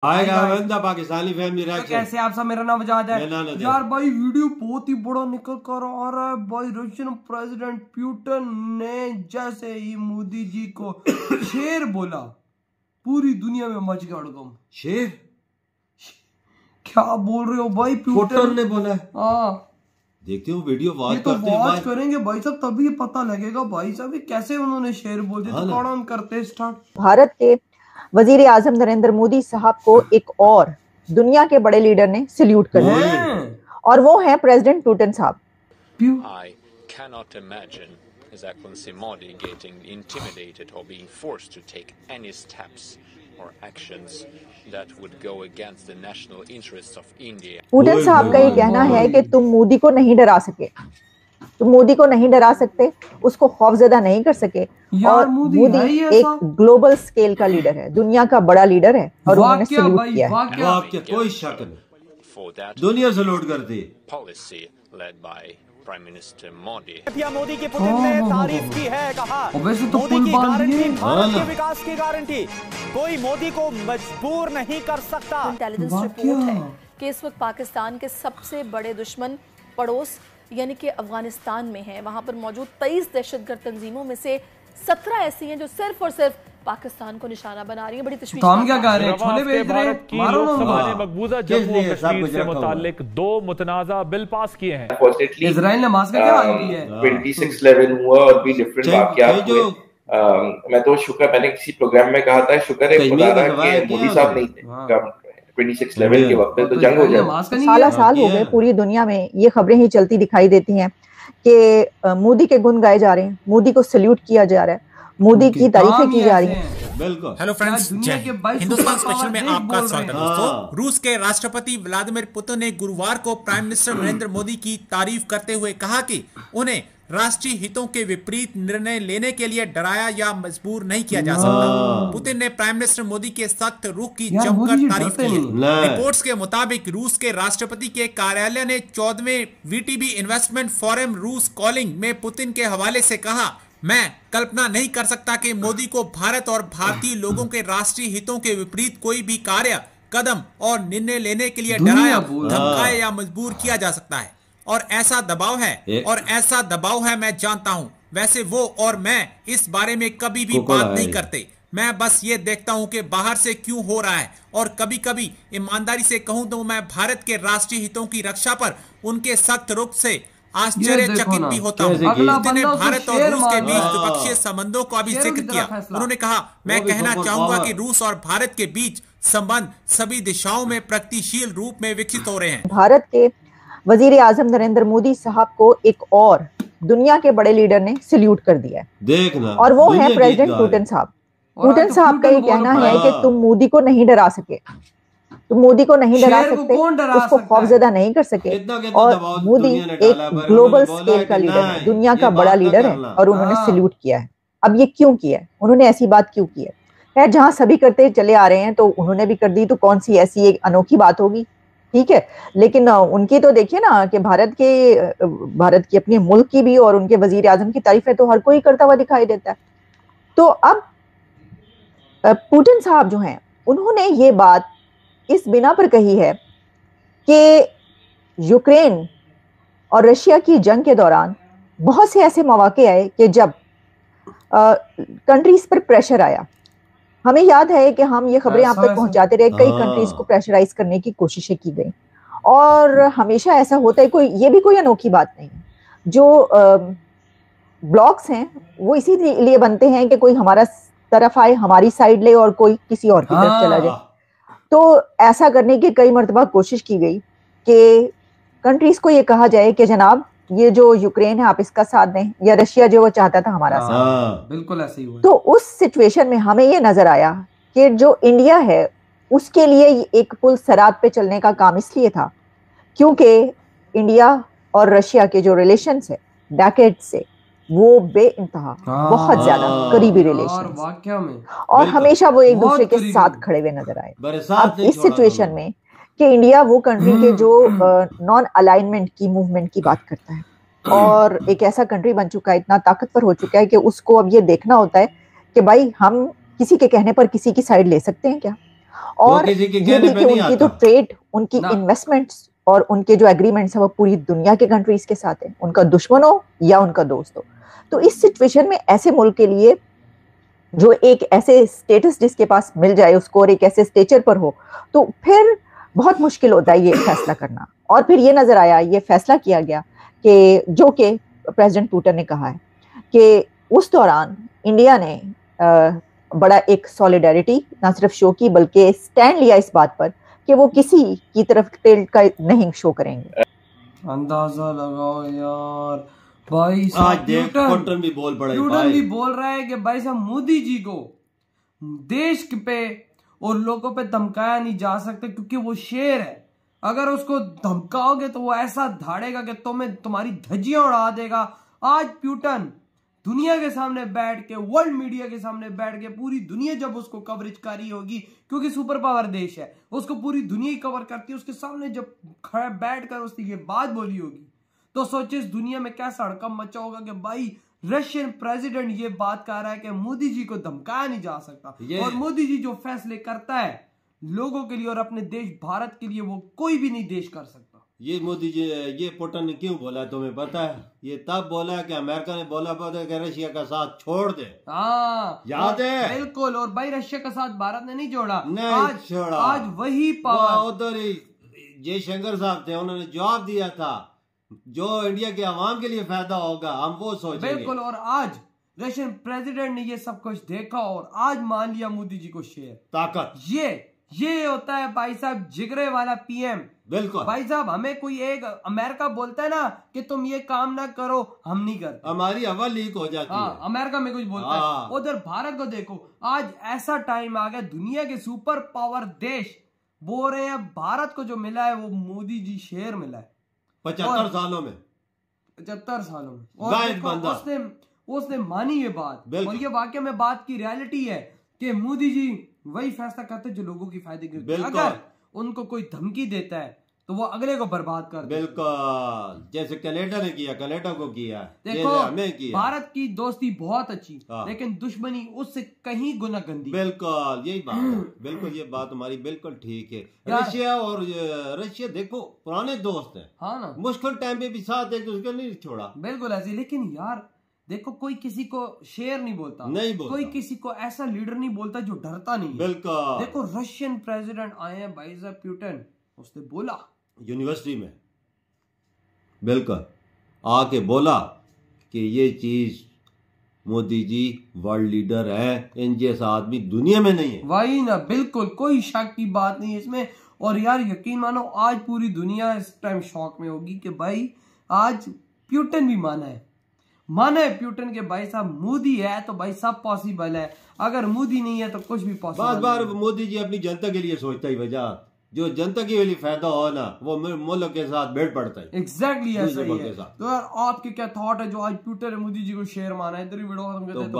आएगा बंदा पाकिस्तानी फैमिली तो रिएक्शन। कैसे आप सब, मेरा नाम वजाद है यार। भाई वीडियो बहुत ही बड़ा निकल कर आ रहा है भाई। रशियन प्रेसिडेंट पुतिन ने जैसे ही मोदी जी को शेर बोला, पूरी दुनिया में मच गया हड़कंप। शेर क्या बोल रहे हो भाई? पुतिन ने बोला? हाँ देखते हो वीडियो वॉच तो वॉच करेंगे भाई साहब, तभी पता लगेगा भाई साहब कैसे उन्होंने शेर बोल दिया। तो कौन करते स्टार्ट। भारत के वजीर आजम नरेंद्र मोदी साहब को एक और दुनिया के बड़े लीडर ने सल्यूट कर दिया, और वो है प्रेसिडेंट पुतिन साहब। I cannot imagine His Excellency Modi getting intimidated or being forced to take any steps or actions that would go against the national interests of India. Putin साहब का ये कहना है कि तुम मोदी को नहीं डरा सके, तुम मोदी को नहीं डरा सकते, उसको खौफजदा नहीं कर सके। और मोदी एक ग्लोबल स्केल का लीडर है, दुनिया का बड़ा लीडर है, और उन्होंने सल्यूट किया है। कोई शक नहीं, दुनिया सल्यूट करती है। Policy led by Prime Minister Modi. Modi की पुतिन ने तारीफ की है, कहा मोदी की गारंटी भारत के विकास की गारंटी, कोई मोदी को मजबूर नहीं कर सकता। इंटेलिजेंस रिपोर्ट है कि इस वक्त पाकिस्तान के सबसे बड़े दुश्मन पड़ोस यानी कि अफगानिस्तान में है। वहां पर मौजूद 23 दहशतगर्द तंजीमों में से 17 ऐसी हैं जो सिर्फ और सिर्फ पाकिस्तान को निशाना बना रही है। बड़ी तशवीश। तो हम क्या कह रहे हैं? छोले बेच रहे हैं। लोकसभा ने मकबूजा जम्मू और कश्मीर से मुताल्लिक 2 मुतनाज़ा बिल पास किए हैं। इजराइल ने मास्क का क्या हाल किया है? 26/11 हुआ और भी डिफरेंट वाकयात हुए। मैं तो शुक्र, मैंने किसी प्रोग्राम में कहा था, शुक्र है खुदा का कि मोदी साहब नहीं थे 26/11 के वक्त तो जंग हो जाए। साल हो गए, पूरी दुनिया में ये खबरें ही चलती दिखाई देती हैं कि मोदी के गुण गाए जा रहे हैं, मोदी को सल्यूट किया जा रहा है, मोदी की तारीफें की जा रही हैं। बिल्कुल। हेलो फ्रेंड्स, हिंदुस्तान स्पेशल में आपका स्वागत है दोस्तों। रूस के राष्ट्रपति व्लादिमीर पुतिन ने गुरुवार को प्राइम मिनिस्टर नरेंद्र मोदी की तारीफ करते हुए कहा कि उन्हें राष्ट्रीय हितों के विपरीत निर्णय लेने के लिए डराया या मजबूर नहीं किया जा सकता। पुतिन ने प्राइम मिनिस्टर मोदी के सख्त रुख की जमकर तारीफ की है। रिपोर्ट्स के मुताबिक रूस के राष्ट्रपति के कार्यालय ने 14वें वीटीबी इन्वेस्टमेंट फोरम रूस कॉलिंग में पुतिन के हवाले से कहा, मैं कल्पना नहीं कर सकता कि मोदी को भारत और भारतीय लोगों के राष्ट्रीय हितों के विपरीत कोई भी कार्य, कदम और निर्णय लेने के लिए डराया, धमकाया या मजबूर किया जा सकता है। और ऐसा दबाव है, मैं जानता हूं। वैसे वो और मैं इस बारे में कभी भी बात नहीं करते। मैं बस ये देखता हूं कि बाहर से क्यों हो रहा है, और कभी कभी ईमानदारी से कहूं तो मैं भारत के राष्ट्रीय हितों की रक्षा पर उनके सख्त रुख से आश्चर्यचकित भी होता हूं। पुतिन ने भारत और रूस के बीच द्विपक्षीय संबंधों का भी जिक्र किया। उन्होंने कहा, मैं कहना चाहूंगा कि रूस और भारत के बीच संबंध सभी दिशाओं में प्रगतिशील रूप में विकसित हो रहे हैं। भारत के वजीर आजम नरेंद्र मोदी साहब को एक और दुनिया के बड़े लीडर ने सल्यूट कर दिया है, देखना, और वो है प्रेसिडेंट पुतिन साहब। पुतिन साहब का ये कहना है कि तुम मोदी को नहीं डरा सके, तुम मोदी को नहीं डरा सकते, उसको खौफजदा नहीं कर सके। और मोदी एक ग्लोबल स्केल का लीडर है, दुनिया का बड़ा लीडर है, और उन्होंने सल्यूट किया है। अब ये क्यों किया है, उन्होंने ऐसी बात क्यों की है? खैर, जहां सभी करते चले आ रहे हैं तो उन्होंने भी कर दी, तो कौन सी ऐसी एक अनोखी बात होगी? ठीक है, लेकिन उनकी तो देखिए ना कि भारत की अपने मुल्क की भी और उनके वजीर आजम की तारीफें तो हर कोई करता हुआ दिखाई देता है। तो अब पुतिन साहब जो हैं, उन्होंने ये बात इस बिना पर कही है कि यूक्रेन और रशिया की जंग के दौरान बहुत से ऐसे मौके आए कि जब कंट्रीज पर प्रेशर आया। हमें याद है कि हम ये खबरें आप तक पहुंचाते रहे, कई कंट्रीज को प्रेशराइज करने की कोशिशें की गई, और हमेशा ऐसा होता है। ये भी कोई अनोखी बात नहीं है। जो ब्लॉक्स हैं वो इसीलिए बनते हैं कि कोई हमारा तरफ आए, हमारी साइड ले, और कोई किसी और की तरफ चला जाए। तो ऐसा करने की कई मर्तबा कोशिश की गई कि कंट्रीज को ये कहा जाए कि जनाब, ये जो यूक्रेन है आप इसका साथ दें, या रशिया जो वो चाहता था हमारा साथ। बिल्कुल ऐसे ही हुआ। तो उस सिचुएशन में हमें ये नजर आया कि जो इंडिया है उसके लिए एक पुल सरात पे चलने का काम इसलिए था क्योंकि इंडिया और रशिया के जो रिलेशंस है डेकेड से, वो बेइंतहा बहुत ज्यादा करीबी रिलेशन, और हमेशा वो एक दूसरे के साथ खड़े हुए नजर आए। अब इस सिचुएशन में कि इंडिया वो कंट्री के जो नॉन अलाइनमेंट की मूवमेंट की बात करता है, और एक ऐसा कंट्री बन चुका है, इतना ताकतवर हो चुका है कि उसको अब ये देखना होता है कि भाई हम किसी के कहने पर किसी की साइड ले सकते हैं क्या? और ये भी कि उनकी तो ट्रेड, उनकी इन्वेस्टमेंट्स और उनके जो एग्रीमेंट्स है वो पूरी दुनिया के कंट्रीज के साथ है, उनका दुश्मन हो या उनका दोस्त हो। तो इस सिचुएशन में ऐसे मुल्क के लिए जो एक ऐसे स्टेटस जिसके पास मिल जाए उसको और एक ऐसे स्टेचर पर हो, तो फिर बहुत मुश्किल होता है ये फैसला करना। और फिर ये नजर आया, ये फैसला किया गया कि जो कि प्रेसिडेंट पुतिन ने कहा है कि उस दौरान इंडिया ने बड़ा एक सॉलिडारिटी ना सिर्फ शो की बल्कि स्टैंड लिया इस बात पर कि वो किसी की तरफ टिल्ट का नहीं शो करेंगे। अंदाजा लगाओ यार भाई, आज देख पुतिन भी बोल पड़ा, पुतिन भी बोल रहा है कि भाई साहब मोदी जी को देश पे और लोगों पे धमकाया नहीं जा सकता क्योंकि वो शेर है। अगर उसको धमकाओगे तो वो ऐसा धाड़ेगा कि तुम्हें तुम्हारी धज्जियां उड़ा देगा। आज पुतिन दुनिया के सामने बैठ के, वर्ल्ड मीडिया के सामने बैठ के, पूरी दुनिया जब उसको कवरेज कर रही होगी क्योंकि सुपर पावर देश है, उसको पूरी दुनिया ही कवर करती है, उसके सामने जब खड़ा बैठ कर उसने ये बात बोली होगी तो सोचे इस दुनिया में कैसा हड़कंप मचा होगा कि भाई रशियन प्रेसिडेंट ये बात कर रहा है कि मोदी जी को धमकाया नहीं जा सकता। और मोदी जी जो फैसले करता है लोगों के लिए और अपने देश भारत के लिए वो कोई भी नहीं देश कर सकता। ये मोदी जी, ये पुतिन ने क्यों बोला तुम्हें पता है? ये तब बोला कि अमेरिका ने बोला कि रशिया का साथ छोड़ दे। हाँ याद है? बिल्कुल। और भाई रशिया का साथ भारत ने नहीं जोड़ा, नहीं छोड़ा। आज वही पावर उधर ही जयशंकर साहब थे, उन्होंने जवाब दिया था जो इंडिया के अवाम के लिए फायदा होगा हम वो सोचेंगे। बिल्कुल। और आज रशियन प्रेसिडेंट ने ये सब कुछ देखा और आज मान लिया मोदी जी को शेर ताकत। ये होता है भाई साहब जिगरे वाला पीएम। बिल्कुल भाई साहब, हमें कोई एक अमेरिका बोलता है ना कि तुम ये काम ना करो, हम नहीं करते, हमारी हवा लीक हो जाती है। अमेरिका में कुछ बोलता है। उधर भारत को देखो, आज ऐसा टाइम आ गया दुनिया के सुपर पावर देश बोल रहे हैं भारत को जो मिला है वो मोदी जी शेर मिला है 75 सालों में। 75 सालों में। और उसने मानी ये बात। और ये वाकई में बात की रियलिटी है कि मोदी जी वही फैसला करते हैं जो लोगों की फायदे के लिए। अगर उनको कोई धमकी देता है तो वो अगले को बर्बाद कर दे। बिल्कुल, जैसे कनाडा ने किया, कनाडा को किया, देखो हमें किया। भारत की दोस्ती बहुत अच्छी, लेकिन दुश्मनी उससे कहीं गुना गंदी। बिल्कुल यही बात है। बिल्कुल ये बात हमारी बिल्कुल ठीक है। रशिया देखो पुराने दोस्त हैं। हाँ ना, मुश्किल टाइम पे भी साथ एक दूसरे नहीं छोड़ा। बिल्कुल ऐसे। लेकिन यार देखो, कोई किसी को शेर नहीं बोलता, कोई किसी को ऐसा लीडर नहीं बोलता जो डरता नहीं। बिल्कुल। देखो रशियन प्रेसिडेंट आए हैं भाई साहब पुतिन, उसने बोला यूनिवर्सिटी में, बिल्कुल आके बोला कि ये चीज मोदी जी वर्ल्ड लीडर है, इन जैसा आदमी दुनिया में नहीं है। वही ना, बिल्कुल कोई शक की बात नहीं है इसमें। और यार यकीन मानो आज पूरी दुनिया इस टाइम शॉक में होगी कि भाई आज पुतिन भी माना है पुतिन के भाई साहब मोदी है तो भाई सब पॉसिबल है, अगर मोदी नहीं है तो कुछ भी पॉसिबल। बार मोदी जी अपनी जनता के लिए सोचता ही वजह, जो जनता के लिए फायदा हो ना वो मुल्क के साथ बैठ पड़ता है। एग्जैक्टली ऐसा ही है। तो यार आपके क्या थॉट है जो आज पुतिन मोदी जी को शेर माना है? इधर ही वीडियो खत्म करते हैं।